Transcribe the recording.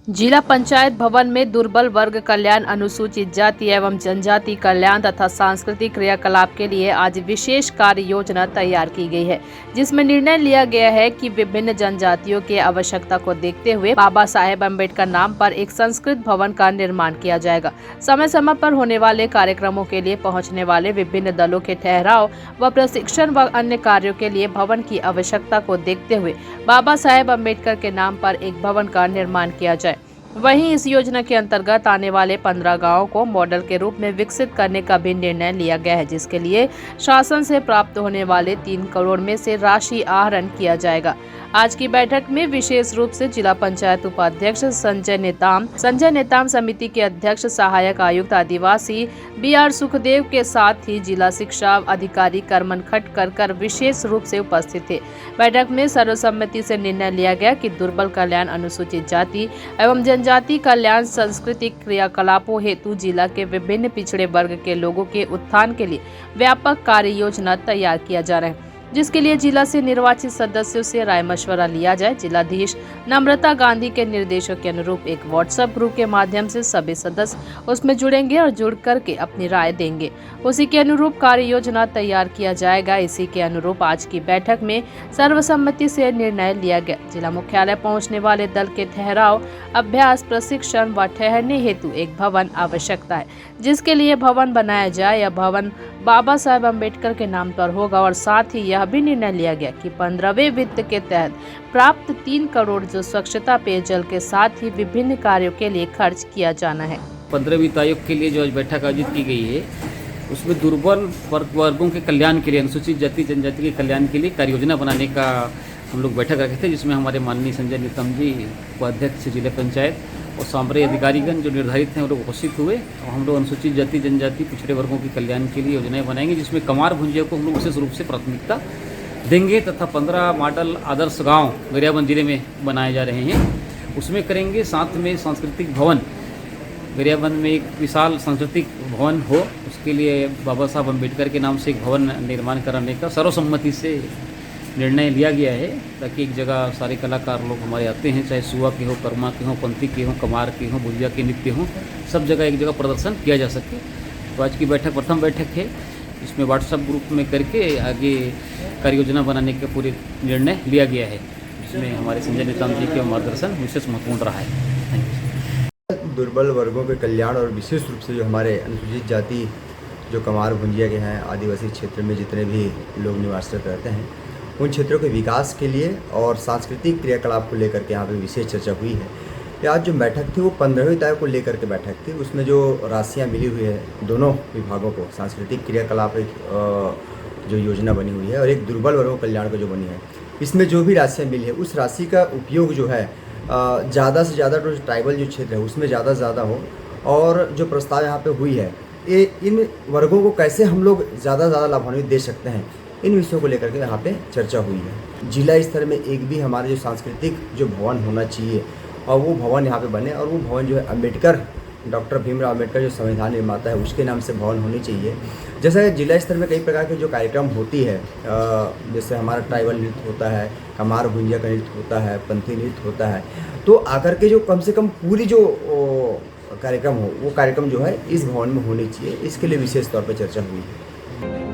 जिला पंचायत भवन में दुर्बल वर्ग कल्याण, अनुसूचित जाति एवं जनजाति कल्याण तथा सांस्कृतिक क्रियाकलाप के लिए आज विशेष कार्य योजना तैयार की गई है, जिसमें निर्णय लिया गया है कि विभिन्न जनजातियों के आवश्यकता को देखते हुए बाबा साहेब अम्बेडकर नाम पर एक संस्कृत भवन का निर्माण किया जाएगा। समय समय पर होने वाले कार्यक्रमों के लिए पहुँचने वाले विभिन्न दलों के ठहराव व प्रशिक्षण व अन्य कार्यों के लिए भवन की आवश्यकता को देखते हुए बाबा साहेब अम्बेडकर के नाम पर एक भवन का निर्माण किया जाए। वहीं इस योजना के अंतर्गत आने वाले 15 गांवों को मॉडल के रूप में विकसित करने का भी निर्णय लिया गया है, जिसके लिए शासन से प्राप्त होने वाले 3 करोड़ में से राशि आहरण किया जाएगा। आज की बैठक में विशेष रूप से जिला पंचायत उपाध्यक्ष संजय नेताम, समिति के अध्यक्ष सहायक आयुक्त आदिवासी BR सुखदेव के साथ ही जिला शिक्षा अधिकारी करमन खटकर विशेष रूप से उपस्थित थे। बैठक में सर्वसम्मति से निर्णय लिया गया कि दुर्बल कल्याण, अनुसूचित जाति एवं जनजाति कल्याण, सांस्कृतिक क्रियाकलापों हेतु जिला के विभिन्न पिछड़े वर्ग के लोगों के उत्थान के लिए व्यापक कार्य योजना तैयार किया जा रहा है, जिसके लिए जिला से निर्वाचित सदस्यों से राय मशवरा लिया जाए। जिलाधीश नम्रता गांधी के निर्देशों के अनुरूप एक व्हाट्सएप ग्रुप के माध्यम से सभी सदस्य उसमें जुड़ेंगे और जुड़ करके अपनी राय देंगे। उसी के अनुरूप कार्य योजना तैयार किया जाएगा। इसी के अनुरूप आज की बैठक में सर्वसम्मति से निर्णय लिया गया। जिला मुख्यालय पहुंचने वाले दल के ठहराव, अभ्यास, प्रशिक्षण व ठहरने हेतु एक भवन आवश्यकता है, जिसके लिए भवन बनाया जाए। यह भवन बाबा साहेब अम्बेडकर के नाम पर होगा और साथ ही यह भी निर्णय लिया गया कि 15वें वित्त के तहत प्राप्त 3 करोड़ जो स्वच्छता, पेयजल के साथ ही विभिन्न कार्यों के लिए खर्च किया जाना है। 15 वित्त आयोग के लिए जो आज बैठक आयोजित की गई है, उसमें दुर्बल वर्गों के कल्याण के लिए, अनुसूचित जाति जनजाति के कल्याण के लिए कार्य योजना बनाने का हम लोग बैठक रखे थे, जिसमें हमारे माननीय संजय नेताम जी उपाध्यक्ष जिला पंचायत और सामरे अधिकारीगण जो निर्धारित हैं वो लोग उपस्थित हुए। और हम लोग अनुसूचित जाति जनजाति पिछड़े वर्गों के कल्याण के लिए योजनाएं बनाएंगे, जिसमें कमार भुंजिया को हम लोग विशेष रूप से प्राथमिकता देंगे तथा 15 मॉडल आदर्श गांव गरियाबंद जिले में बनाए जा रहे हैं, उसमें करेंगे। साथ में सांस्कृतिक भवन गरियाबंद में एक विशाल सांस्कृतिक भवन हो, उसके लिए बाबा साहब अम्बेडकर के नाम से एक भवन निर्माण कराने का सर्वसम्मति से निर्णय लिया गया है, ताकि एक जगह सारे कलाकार लोग हमारे आते हैं, चाहे सुआ के हो, कर्मा के हो, पंथी के हो, कमार के हो, भुजिया के नृत्य हो, सब जगह एक जगह प्रदर्शन किया जा सके। तो आज की बैठक प्रथम बैठक है, इसमें व्हाट्सएप ग्रुप में करके आगे कार्य योजना बनाने का पूरे निर्णय लिया गया है, जिसमें हमारे संजय नेताम जी के मार्गदर्शन विशेष महत्वपूर्ण रहा है। दुर्बल वर्गों के कल्याण और विशेष रूप से जो हमारे अनुसूचित जाति जो कमार भुंजिया के हैं, आदिवासी क्षेत्र में जितने भी लोग निवासरत रहते हैं, उन क्षेत्रों के विकास के लिए और सांस्कृतिक क्रियाकलाप को लेकर के यहाँ पे विशेष चर्चा हुई है। आज जो बैठक थी वो 15वीं तारीख को लेकर के बैठक थी। उसमें जो राशियाँ मिली हुई है दोनों विभागों को, सांस्कृतिक क्रियाकलाप एक जो योजना बनी हुई है और एक दुर्बल वर्गों कल्याण को जो बनी है, इसमें जो भी राशियाँ मिली है उस राशि का उपयोग जो है ज़्यादा से ज़्यादा जो ट्राइबल जो क्षेत्र है उसमें ज़्यादा से ज़्यादा हो। और जो प्रस्ताव यहाँ पे हुई है, ये इन वर्गों को कैसे हम लोग ज़्यादा से ज़्यादा लाभान्वित दे सकते हैं, इन विषयों को लेकर के यहाँ पे चर्चा हुई है। जिला स्तर में एक भी हमारे जो सांस्कृतिक जो भवन होना चाहिए और वो भवन यहाँ पे बने, और वो भवन जो है अम्बेडकर, डॉक्टर भीमराव अम्बेडकर जो संविधान निर्माता है उसके नाम से भवन होनी चाहिए। जैसे जिला स्तर में कई प्रकार के जो कार्यक्रम होती है, जैसे हमारा ट्राइबल नृत्य होता है, कमार भुंजिया का नृत्य होता है, पंथी नृत्य होता है, तो आकर के जो कम से कम पूरी जो कार्यक्रम हो वो कार्यक्रम जो है इस भवन में होनी चाहिए। इसके लिए विशेष तौर पर चर्चा हुई है।